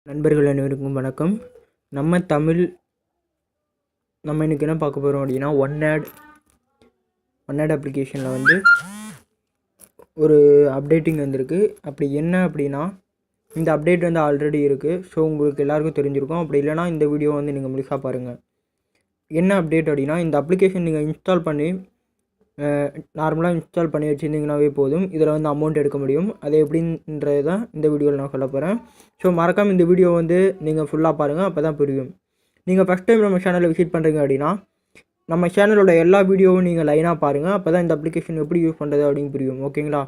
நண்பர்கள் அனைவருக்கும் வணக்கம். நம்ம இன்றைக்கி என்ன பார்க்க போகிறோம் அப்படின்னா OneAD அப்ளிகேஷனில் வந்து ஒரு அப்டேட்டிங் வந்திருக்கு. அப்படி என்ன அப்படின்னா, இந்த அப்டேட் வந்து ஆல்ரெடி இருக்குது. ஸோ உங்களுக்கு எல்லாருக்கும் தெரிஞ்சிருக்கும். அப்படி இல்லைனா இந்த வீடியோ வந்து நீங்கள் முழுசாக பாருங்கள். என்ன அப்டேட் அப்படின்னா, இந்த அப்ளிகேஷன் நீங்கள் இன்ஸ்டால் பண்ணி நார்மலாக இன்ஸ்டால் பண்ணி வச்சுருந்தீங்கன்னாவே போதும். இதில் வந்து அமௌண்ட் எடுக்க முடியும். அது எப்படின்றது தான் இந்த வீடியோவில் நான் சொல்ல போகிறேன். ஸோ மறக்காமல் இந்த வீடியோ வந்து நீங்கள் ஃபுல்லாக பாருங்கள், அப்போ தான் புரியும். நீங்கள் ஃபஸ்ட் டைம் நம்ம சேனலை விசிட் பண்ணுறீங்க அப்படின்னா, நம்ம சேனலோட எல்லா வீடியோவும் நீங்கள் லைனாக பாருங்கள். அப்போ தான் இந்த அப்ளிகேஷன் எப்படி யூஸ் பண்ணுறது அப்படின்னு புரியும். ஓகேங்களா?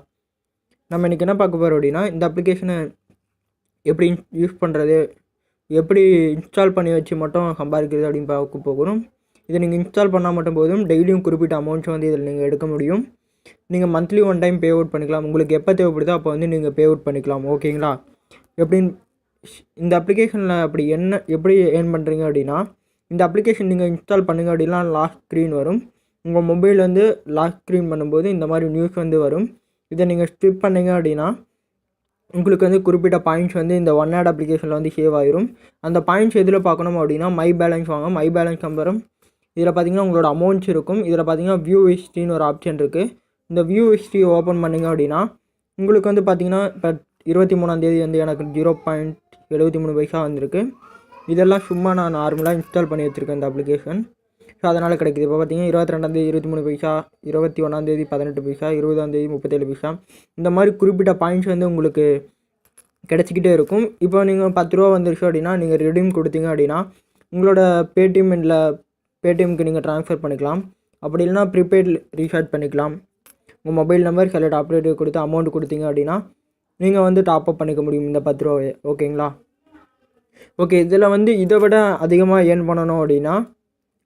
நம்ம இன்றைக்கி என்ன பார்க்க போகிறோம் அப்படின்னா, இந்த அப்ளிகேஷனை எப்படி யூஸ் பண்ணுறது, எப்படி இன்ஸ்டால் பண்ணி வச்சு மட்டும் சம்பாதிக்கிறது அப்படின்னு பார்க்க போகிறோம். இதை நீங்கள் இன்ஸ்டால் பண்ணால் மட்டும் போதும். டெய்லியும் குறிப்பிட்ட அமௌண்ட்ஸ் வந்து இதில் நீங்கள் எடுக்க முடியும். நீங்கள் monthly one time pay out பண்ணிக்கலாம். உங்களுக்கு எப்போ தேவைப்படுதோ அப்போ வந்து நீங்கள் பே அவுட் பண்ணிக்கலாம். ஓகேங்களா? எப்படின்னு இந்த அப்ளிகேஷனில் எப்படி ஏர்ன் பண்ணுறீங்க அப்படின்னா, இந்த அப்ளிகேஷன் நீங்கள் இன்ஸ்டால் பண்ணுங்க அப்படின்னா லாக் ஸ்க்ரீன் வரும். உங்கள் மொபைல் வந்து லாக் ஸ்க்ரீன் பண்ணும்போது இந்த மாதிரி நியூஸ் வந்து வரும். இதை நீங்கள் ஸ்கிப் பண்ணிங்க அப்படின்னா உங்களுக்கு வந்து குறிப்பிட்ட பாயிண்ட்ஸ் வந்து இந்த OneAD அப்ளிகேஷனில் வந்து சேவ் ஆயிரும். அந்த பாயிண்ட்ஸ் எதில் பார்க்கணும் அப்படின்னா, மை பேலன்ஸ் வாங்க. மை பேலன்ஸ் நம்பரும் இதில் பார்த்தீங்கன்னா உங்களோட அமௌண்ட்ஸ் இருக்கும். இதில் பார்த்தீங்கன்னா வியூ ஹிஸ்ட்ரின்னு ஒரு ஆப்ஷன் இருக்குது. இந்த வியூ ஹிஸ்ட்ரி ஓப்பன் பண்ணிங்க அப்படின்னா உங்களுக்கு வந்து பார்த்தீங்கன்னா இப்போ 23ஆம் தேதி வந்து எனக்கு 0.73 பைசா வந்திருக்கு. இதெல்லாம் சும்மா நான் நார்மலாக இன்ஸ்டால் பண்ணி வச்சுருக்கேன் இந்த அப்ளிகேஷன். ஸோ அதனால் கிடைக்குது. இப்போ பார்த்தீங்கன்னா 22ஆம் தேதி 23 பைசா, 21ஆம் தேதி 18 பைசா, 20ஆம் தேதி 37 பைசா, இந்த மாதிரி குறிப்பிட்ட பாயிண்ட்ஸ் வந்து உங்களுக்கு கிடச்சிக்கிட்டே இருக்கும். இப்போ நீங்கள் 10 ரூபா வந்துருச்சு அப்படின்னா நீங்கள் ரிடீம் கொடுத்தீங்க அப்படின்னா உங்களோட பேடிஎம்க்கு நீங்கள் ட்ரான்ஸ்ஃபர் பண்ணிக்கலாம். அப்படி இல்லைனா ப்ரீபெய்ட் ரீசார்ஜ் பண்ணிக்கலாம். உங்கள் மொபைல் நம்பர் செலக்ட் ஆப்ரேட்டர் கொடுத்து அமௌண்ட் கொடுத்தீங்க அப்படின்னா நீங்கள் வந்து டாப்அப் பண்ணிக்க முடியும் இந்த 10 ரூபாயை. ஓகேங்களா? ஓகே, இதில் வந்து இதை விட அதிகமாக ஏர்ன் பண்ணணும் அப்படின்னா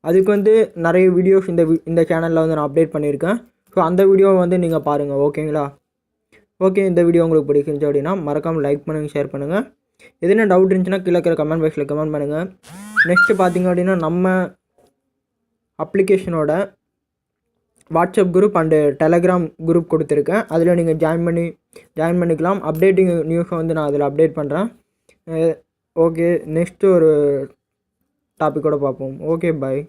அதுக்கு வந்து நிறைய வீடியோஸ் இந்த சேனலில் வந்து நான் அப்டேட் பண்ணியிருக்கேன். ஸோ அந்த வீடியோவை வந்து நீங்கள் பாருங்கள். ஓகேங்களா? ஓகே, இந்த வீடியோ உங்களுக்கு பிடிச்சிருந்துச்சு அப்படின்னா மறக்காமல் லைக் பண்ணுங்கள், ஷேர் பண்ணுங்கள். எதுனா டவுட் இருந்துச்சுன்னா கீழே இருக்கிற கமெண்ட் பாக்ஸில் கமெண்ட் பண்ணுங்கள். நெக்ஸ்ட்டு பார்த்தீங்க அப்படின்னா நம்ம அப்ளிகேஷனோட WhatsApp group and Telegram group கொடுத்துருக்கேன். அதில் நீங்கள் ஜாயின் பண்ணிக்கலாம். அப்டேட்டிங் நியூஸை வந்து நான் அதில் அப்டேட் பண்ணுறேன். ஓகே, நெக்ஸ்ட்டு ஒரு டாப்பிக்கோடு பார்ப்போம். ஓகே, பாய்.